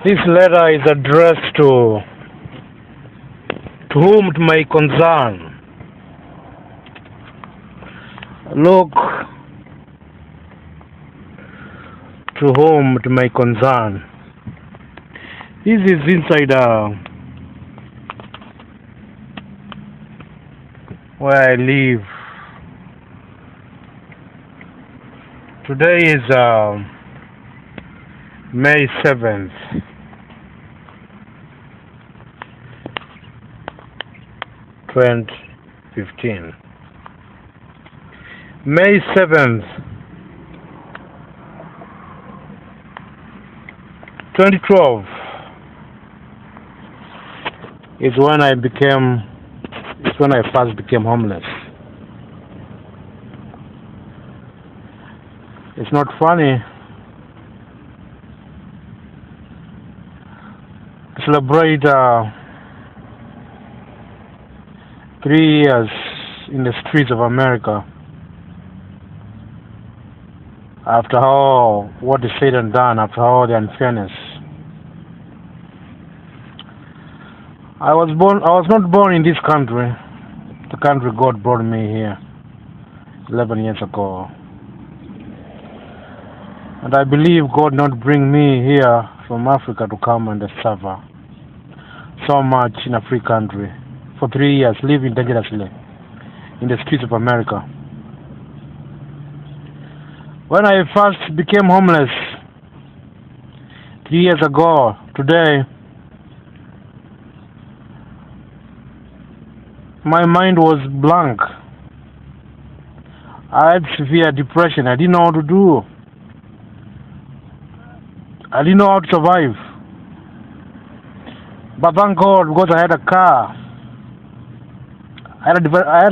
This letter is addressed to whom it may concern. Look, to whom it may concern. This is inside where I live. Today is May 7th, 2015. May 7th, 2012 is when I first became homeless. It's not funny to celebrate 3 years in the streets of America after all what is said and done, after all the unfairness. I was not born in this country, the country God brought me here 11 years ago. And I believe God not bring me here from Africa to come and suffer so much in a free country for 3 years, living dangerously in the streets of America. When I first became homeless 3 years ago, today, my mind was blank. I had severe depression. I didn't know what to do. I didn't know how to survive. But thank God, because I had a car. I had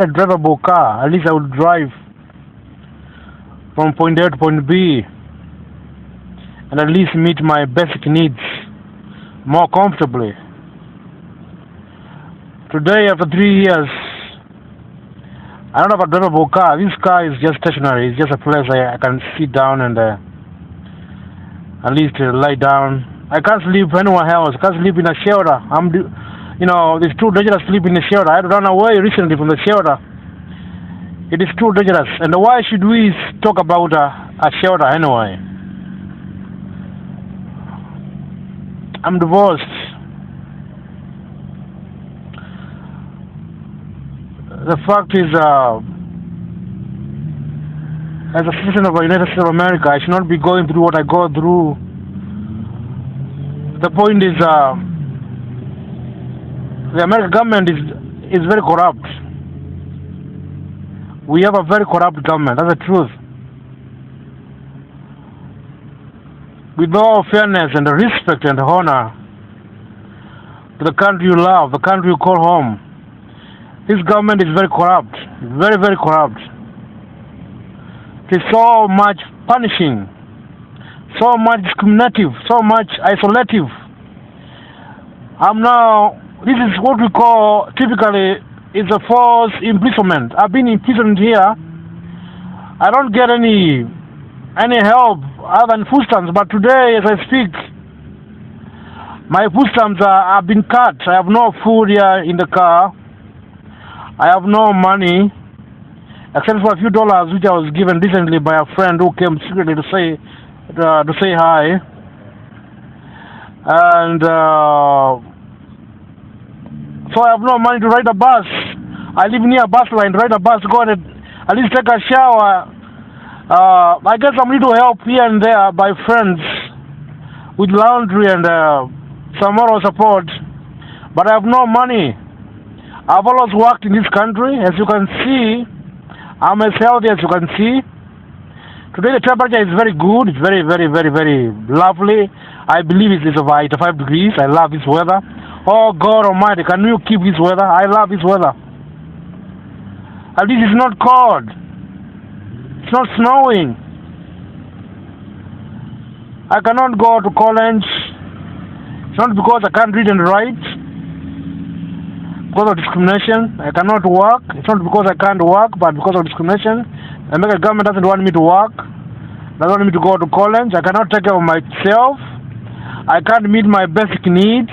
a drivable car. At least I would drive from point A to point B and at least meet my basic needs more comfortably. Today, after 3 years, I don't have a drivable car. This car is just stationary. It's just a place I can sit down and at least lie down. I can't sleep anywhere else. I can't sleep in a shelter. It's too dangerous to sleep in a shelter. I had to run away recently from the shelter. It is too dangerous. And why should we talk about a shelter anyway? I'm divorced. The fact is, as a citizen of the United States of America, I should not be going through what I go through. The point is, the American government is very corrupt. We have a very corrupt government. That's the truth. With all fairness and respect and honor to the country you love, the country you call home, this government is very corrupt. Very, very corrupt. It is so much punishing, so much discriminative, so much isolative. This is what we call typically is a false imprisonment. I've been imprisoned here. I don't get any help other than food stamps. But today, as I speak, my food stamps have been cut. I have no food here in the car. I have no money, except for a few dollars which I was given recently by a friend who came secretly to say hi. And so I have no money to ride a bus. I live near a bus line. To ride a bus, go and at least take a shower. I get some little help here and there by friends with laundry and some moral support. But I have no money. I've always worked in this country. As you can see, I'm as healthy as you can see. Today the temperature is very good. It's very, very, very, very lovely. I believe it is over 85 degrees. I love this weather. Oh God Almighty, can you keep this weather? I love this weather. At least it's not cold. It's not snowing. I cannot go to college. It's not because I can't read and write. Because of discrimination, I cannot work. It's not because I can't work, but because of discrimination. The American government doesn't want me to work. Doesn't want me to go to college. I cannot take care of myself. I can't meet my basic needs.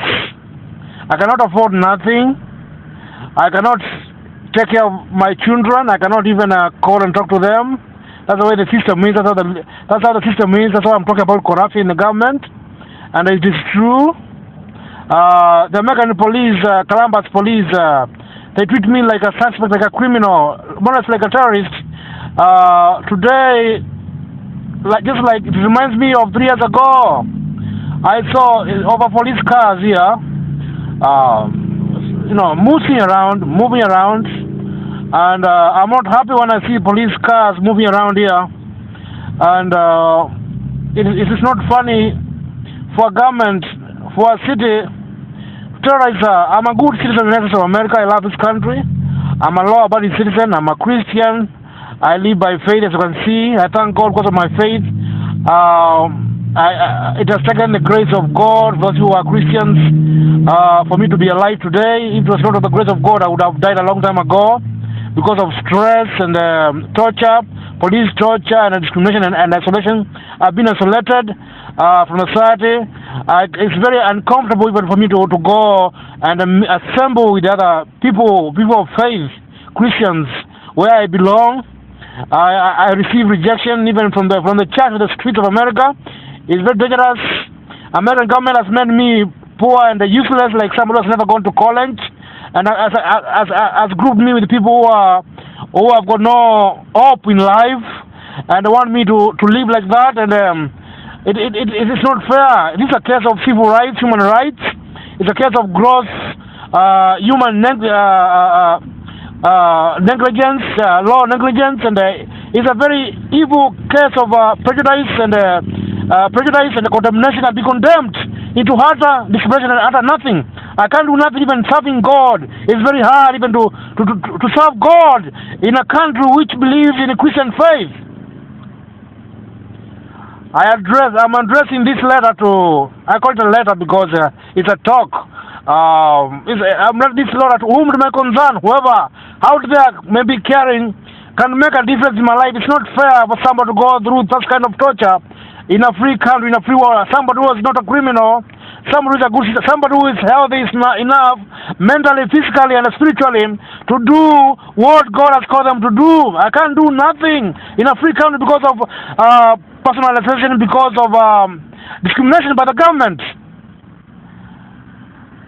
I cannot afford nothing. I cannot take care of my children. I cannot even call and talk to them. That's the way the system is. That's how the system is. That's why I'm talking about corruption in the government. And it is true. The American police, Columbus police, they treat me like a suspect, like a criminal, more or less like a terrorist. Today, just like it reminds me of 3 years ago, I saw over police cars here, moving around, and I'm not happy when I see police cars moving around here, and it is not funny for a government, for a city. Terrorize. I'm a good citizen in the United States of America. I love this country. I'm a law-abiding citizen. I'm a Christian. I live by faith, as you can see. I thank God because of my faith. It has taken the grace of God, those who are Christians, for me to be alive today. If it was not of the grace of God, I would have died a long time ago because of stress and torture, police torture and discrimination and isolation. I've been isolated from society. It's very uncomfortable even for me to go and assemble with other people of faith, Christians, where I belong. I receive rejection even from the church of the streets of America. It's very dangerous. American government has made me poor and useless, like somebody who has never gone to college, and has grouped me with people who have got no hope in life, and they want me to live like that. And it is not fair. It is a case of civil rights, human rights. It's a case of gross human negligence, law negligence, and it's a very evil case of prejudice and condemnation. And be condemned into utter desperation and utter nothing. I can't do nothing even serving God. It's very hard even to serve God in a country which believes in a Christian faith. I'm addressing this letter I call it a letter because it's a talk. I'm not this letter to whom it may concern, whoever out there may be caring can make a difference in my life. It's not fair for somebody to go through such kind of torture in a free country, in a free world. Somebody who is not a criminal, somebody who is a good citizen, somebody who is healthy enough, mentally, physically, and spiritually, to do what God has called them to do. I can't do nothing in a free country because of personalization, because of discrimination by the government.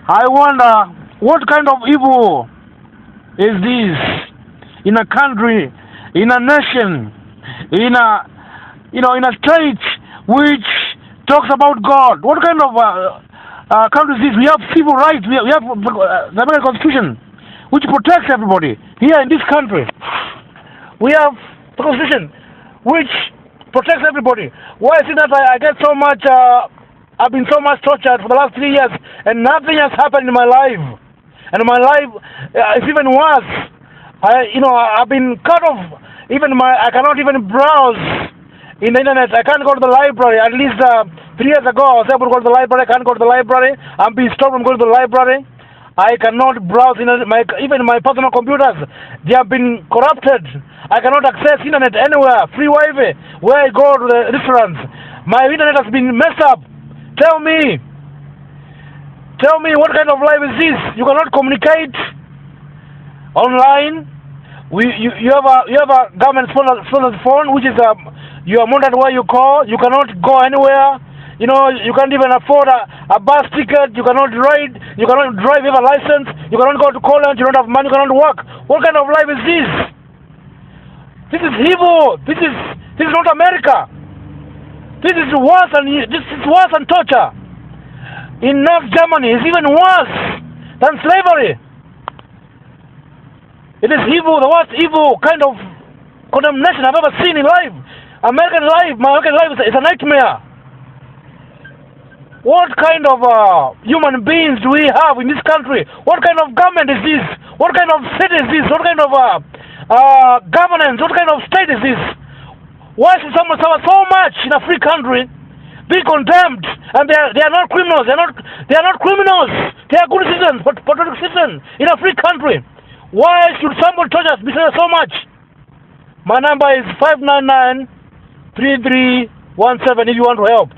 I wonder what kind of evil is this in a country, in a nation, in a state which talks about God. What kind of country is this? We have civil rights. We have the American Constitution, which protects everybody. Here in this country, we have the Constitution, which protects everybody. Why is it that I get so much? I've been so much tortured for the last 3 years, and nothing has happened in my life. And my life is even worse. I've been cut off. I cannot even browse in the internet. I can't go to the library. At least 3 years ago, I was able to go to the library. I can't go to the library. I'm being stopped from going to the library. I cannot browse even my personal computers. They have been corrupted. I cannot access internet anywhere. Free Wi-Fi. Where I go to the restaurants, my internet has been messed up. Tell me what kind of life is this? You cannot communicate online. You have a government sponsored phone, which is you are monitored where you call. You cannot go anywhere. You can't even afford a bus ticket. You cannot ride. You cannot drive. You have a license. You cannot go to college. You don't have money. You cannot work. What kind of life is this? This is evil. This is not America. This is worse than torture. In North Germany, it's even worse than slavery. It is evil, the worst evil kind of condemnation I've ever seen in life. My American life is a nightmare. What kind of human beings do we have in this country? What kind of government is this? What kind of city is this? What kind of governance? What kind of state is this? Why should someone suffer so much in a free country, be condemned, and they are not criminals? They are not criminals. They are good citizens, patriotic citizens in a free country. Why should somebody torture us so much? My number is 599-3317 if you want to help.